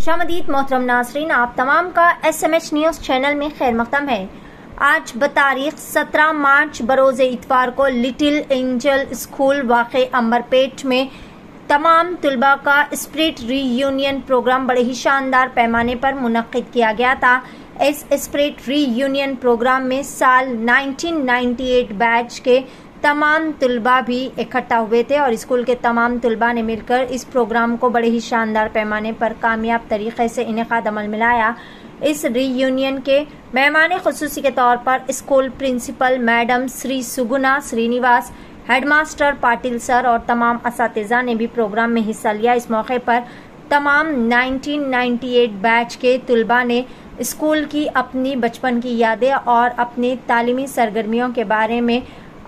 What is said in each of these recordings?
खुशामदीद मोहतरम नाजरीन, आप तमाम का SMH न्यूज़ चैनल में खैर मकदम है। आज बतारीख 17 मार्च बरोज़ इतवार को लिटिल एंजल स्कूल वाक़े अंबरपेट में तमाम तलबा का स्पिरिट रीयूनियन प्रोग्राम बड़े ही शानदार पैमाने पर मुनक्किद किया गया था। इस स्पिरिट रीयूनियन प्रोग्राम में साल 1998 बैच के तमाम तलबा भी इकट्ठा हुए थे और स्कूल के तमाम तलबा ने मिलकर इस प्रोग्राम को बड़े ही शानदार पैमाने पर कामयाब तरीके से इनेकाद अमल में लाया। इस रीयूनियन के मेहमान खुसूसी के तौर पर school principal madam Shri Suguna Srinivas, headmaster Patil sir और तमाम असातिज़ा ने भी प्रोग्राम में हिस्सा लिया। इस मौके पर तमाम 1998 बैच के तलबा ने स्कूल की अपनी बचपन की यादें और अपनी तालीमी सरगर्मियों के बारे में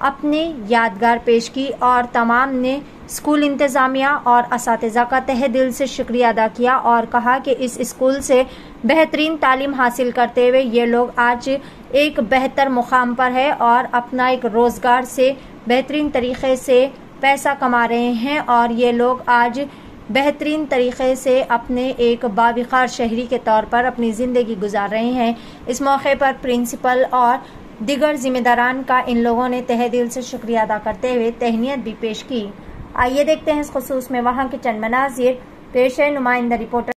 अपनी यादगार पेश की और तमाम ने स्कूल इंतज़ामिया और असातिज़ा का तहे दिल से शुक्रिया अदा किया और कहा कि इस स्कूल से बेहतरीन तालीम हासिल करते हुए ये लोग आज एक बेहतर मुकाम पर है और अपना एक रोज़गार से बेहतरीन तरीके से पैसा कमा रहे हैं और ये लोग आज बेहतरीन तरीके से अपने एक बावकार शहरी के तौर पर अपनी ज़िंदगी गुजार रहे हैं। इस मौके पर प्रिंसिपल और दिगर जिम्मेदारान का इन लोगों ने तहे दिल से शुक्रिया अदा करते हुए तहनीत भी पेश की। आइए देखते हैं इस खुसूस में वहाँ के चंद मनाजिर। पेश है नुमाइंदा रिपोर्टर।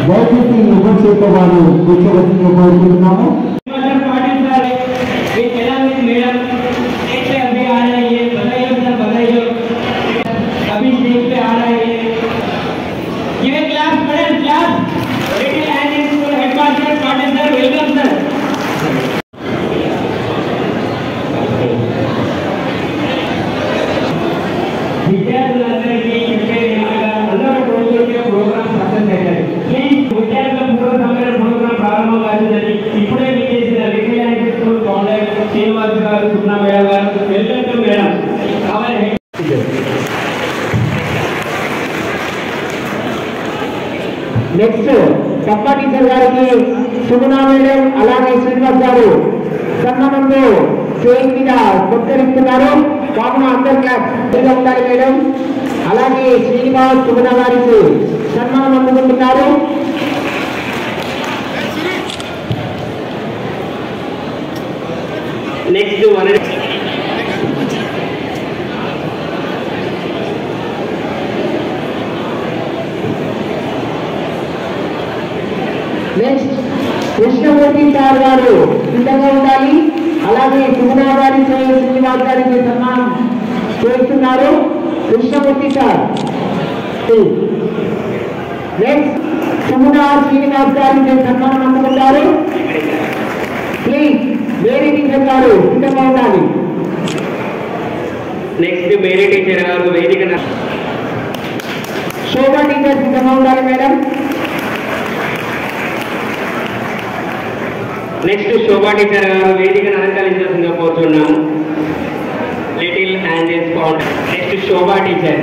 దయచేసి యువసేపు వారు కూర్చోవలసిందిగా కోరుకుంటున్నాము। నెక్స్ట్ కప్పా టీచర్ గారికి సుగుణా మేడం అలాగే శ్రీనివాస్ గారు సన్మానంలో స్టేజ్ మీద సత్కరిస్తున్నారు। కావున అందరి క్లాస్ ఉండాలి మేడం। అలాగే శ్రీనివాస్ సుగుణా గారికి సన్మానం అందుకుంటున్నారు। నెక్స్ట్ కృష్ణమూర్తి సార్ గారు సిద్ధంగా ఉండాలి। అలాగే సుగుణా గారి శ్రీనివాస్ గారికి సన్మానం చేస్తున్నారు కృష్ణమూర్తి సార్। నెక్స్ట్ సుగుణా శ్రీనివాస్ గారికి సన్మానం అందుకుంటారు। ప్లీజ్ మేరీ టీచర్ గారు సిద్ధంగా ఉండాలి। నెక్స్ట్ మేరీ టీచర్ గారు వేదిక శోభా టీచర్ సిద్ధంగా ఉండాలి madam. Next Shobha teacher garu వేదికను అలంకరించాల్సిందిగా కోరుతున్నాము। Little Angels founder next Shobha teacher.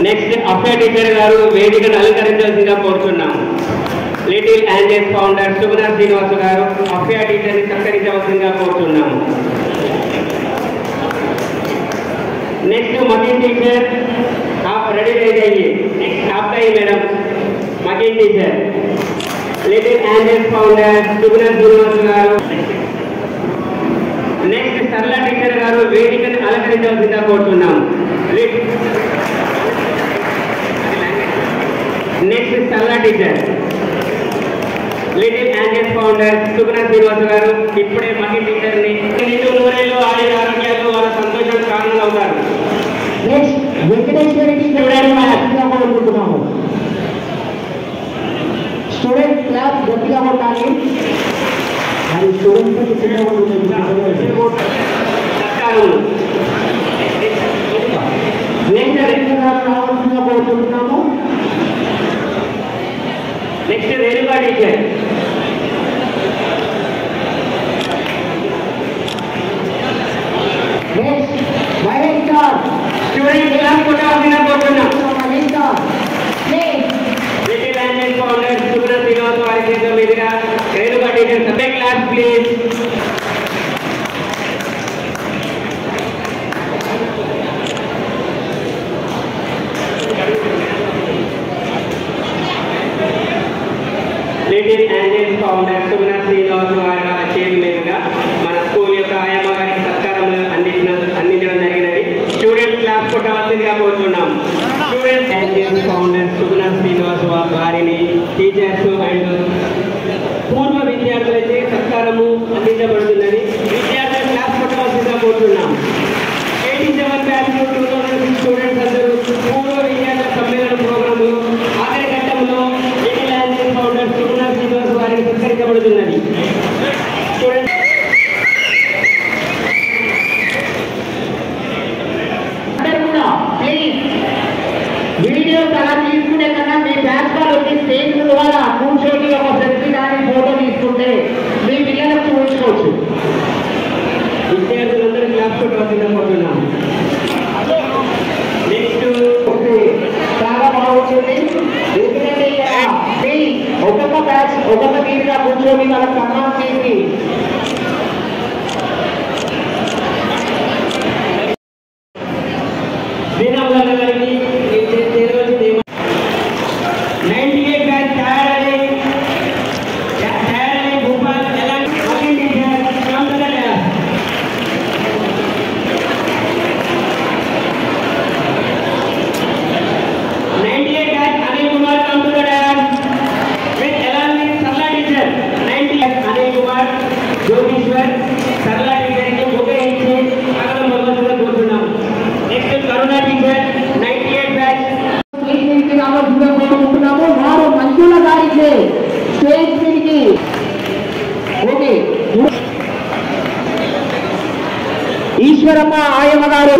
Next Afya teacher garu వేదికను అలంకరించాల్సిందిగా కోరుతున్నాము। Little Angels founder Suguna Srinivas garu Afya టీచర్ని సత్కరించవలసిందిగా కోరుతున్నాము। नेक्स्ट मकीन टीचर आप रेडी रह जाइए। नेक्स्ट आपका ही madam Makeen teacher Little Angels founder Suguna Srinivas garu. Next Sarala teacher garu वेदिकను అలంకరించవలసిందిగా కోరుతున్నాము। Next Sarala teacher Little Angels founder Suguna Srinivas garu ఇప్పుడే మకిన్ టీచర్ని నిండు నూరేళ్ళు ఆయుర ఆరోగ్యాలు వాళ్ళ సంతోషానికి కారణం అవుతారు। నెక్స్ట్ వెంకటేశ్వరి టీచర్ గారిని హ్యాపీగా కోరుకుంటున్నాము। స్టూడెంట్ క్లాస్ గట్టిగా ఉండాలి। మరి స్టూడెంట్స్ చిన్నగా రావాల్సిందిగా కోరుకుంటున్నాము। Next Renuka teacher Student class photo अपना बोलना Little Angel founder Subra Sinod वाले से मेरा रेणुका टीचर सबे class please Little Angel founder Subra Sinod वाले चेयर मेरा మన స్కూల్ యొక్క ఆయమ్మ గారికి సత్కారం అందించడం జరిగినది స్టూడెంట్ క్లాస్ కొట్టవలసిందిగా కోరుతున్నాం స్టూడెంట్ ఏంజల్ ఫౌండర్ సుగుణ శ్రీనివాస్ వారిని టీచర్స్ అండ్ పూర్వ విద్యార్థులచే సత్కారము అందించబడుతున్నది విద్యార్థుల క్లాస్ కొట్టవలసిందిగా కోరుతున్నాం 87 బ్యాచ్ 2006 స్టూడెంట్స్ అందరూ పూర్వ విద్యార్థుల సమ్మేళన ప్రోగ్రాంలో ఆఖరి ఘట్టంలో లిటిల్ ఏంజల్ ఫౌండర్ సుగుణ శ్రీనివాస్ వారిని సత్కరించబడుతున్నది స్టూడెంట్ వీడియో తలా తీసుకునే కన్నా మీ బ్యాచ్ వాళ్ళు వచ్చి స్టేజ్ ద్వారా కూర్చొని ఒక సెల్ఫీ కానీ ఫోటో తీసుకుంటే మీ పిల్లలకు చూపించుకోవచ్చు విద్యార్థులందరూ క్లాస్ కొట్టవలసిందనుకుంటున్నాం నెక్స్ట్ చాలా బాగుంటుంది ఎందుకంటే మీ ఒక్కొక్క బ్యాచ్ ఒక్కొక్క తీరుగా కూర్చొని వాళ్ళకి సన్మానం చేసి గారికి 98 బ్యాచ్ తయారై భూపాల్ జ్యోతిశ్వర్ సరళ టీచర్కి బొకే ఇచ్చి స్వాగతం పలకవలసిందిగా కోరుతున్నాం నెక్స్ట్ కరుణ టీచర్ 98 బ్యాచ్ రావాలనుకుంటున్నాము వారు మంజుల గారికి స్టేజ్ మీదకి ఓకే ఈశ్వరమ్మ ఆయమ్మ గారు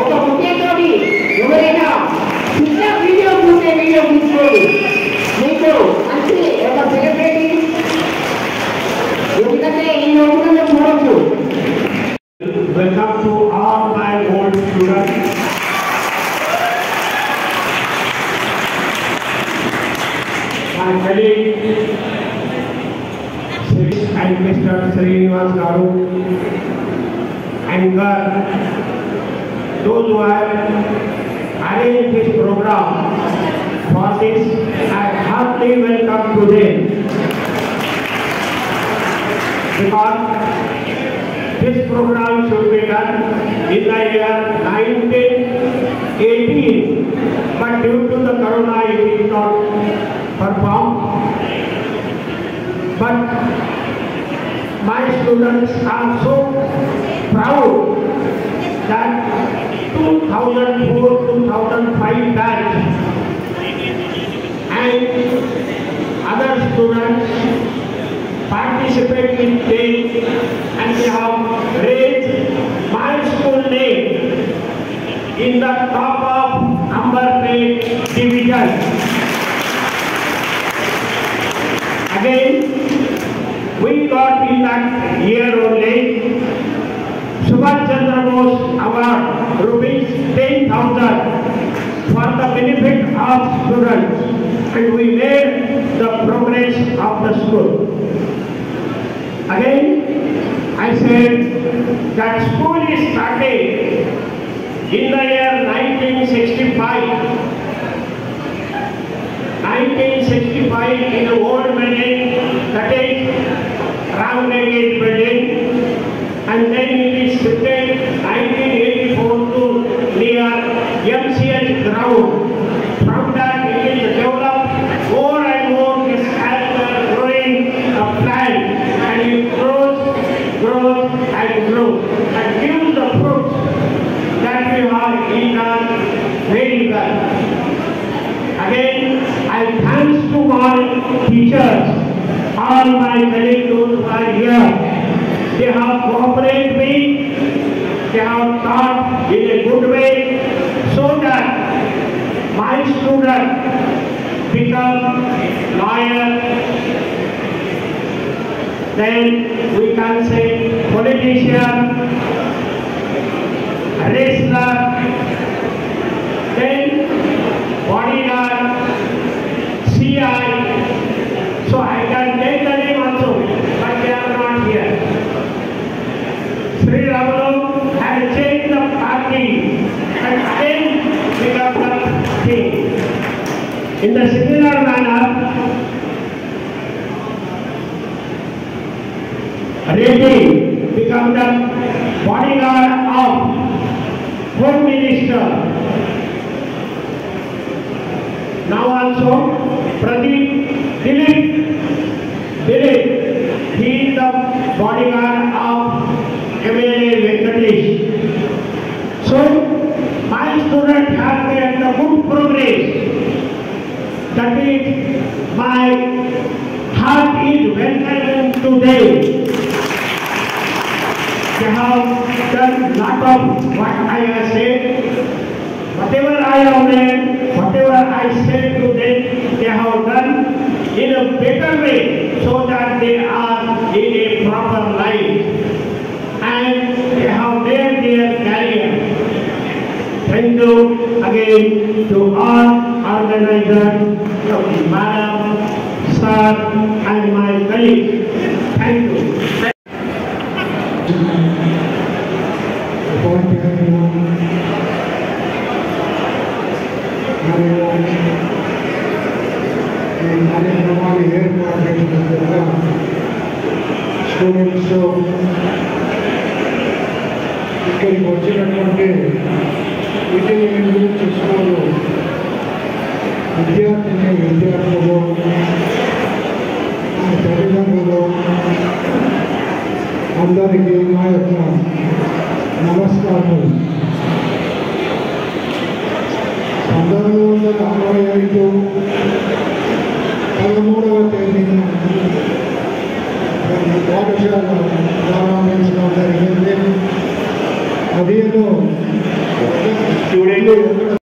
ఒక ముఖ్యతోటి ఎవరైనా చిన్న వీడియో చూసే వీడియో తీసుకోండి మీకు మంచి ఒక సెలబ్రిటీ ఎందుకంటే ఈ రోజుల్లో చూడొచ్చు Welcome to all my old students. My colleague and Mr. Srinivas Garu and those who have arranged this program for this, I heartily welcome to them. Because this program should be done in the year 1918, but due to the corona it is not performed. But my students are so proud that 2004-2005 batch and other students participate in this and they have raised my school name in the top of Amberpet division. Again, we got in that year only Subhash Chandra Bose Award rupees 10,000 for the benefit of students, and we made the progress of the school. Again, I said that school is started in the year 1965. 1965 in the old building, that is Ramnagate building, and then it is shifted 1984 to near MCH ground. From that it is developed more and more as we are growing a plant, and it grows and grows and gives the fruits that we have eaten very well. Again, I thanks to all teachers, all my colleagues who are here. become lawyer, then we can say politician, wrestler, then bodyguard, CI. So I can take the name also, but they are not here. Sri Ramalu had changed the party and then become the king. In the similar manner, Reddy become the bodyguard of Home Minister. Now also Pradeep Dilip, he is the bodyguard of MLA Venkatesh. So my student has made the good progress. That is, my heart is welcoming today. They have done lot of what I have said. Whatever I have read, whatever I said to them, they have done in a better way so that they are in a proper life. And they have made their career. Thank you again to all organizers, Madam, Sir, and my colleagues. Thank you. Students ఇక్కడికి వచ్చినటువంటి విద్యార్థిని విద్యార్థులు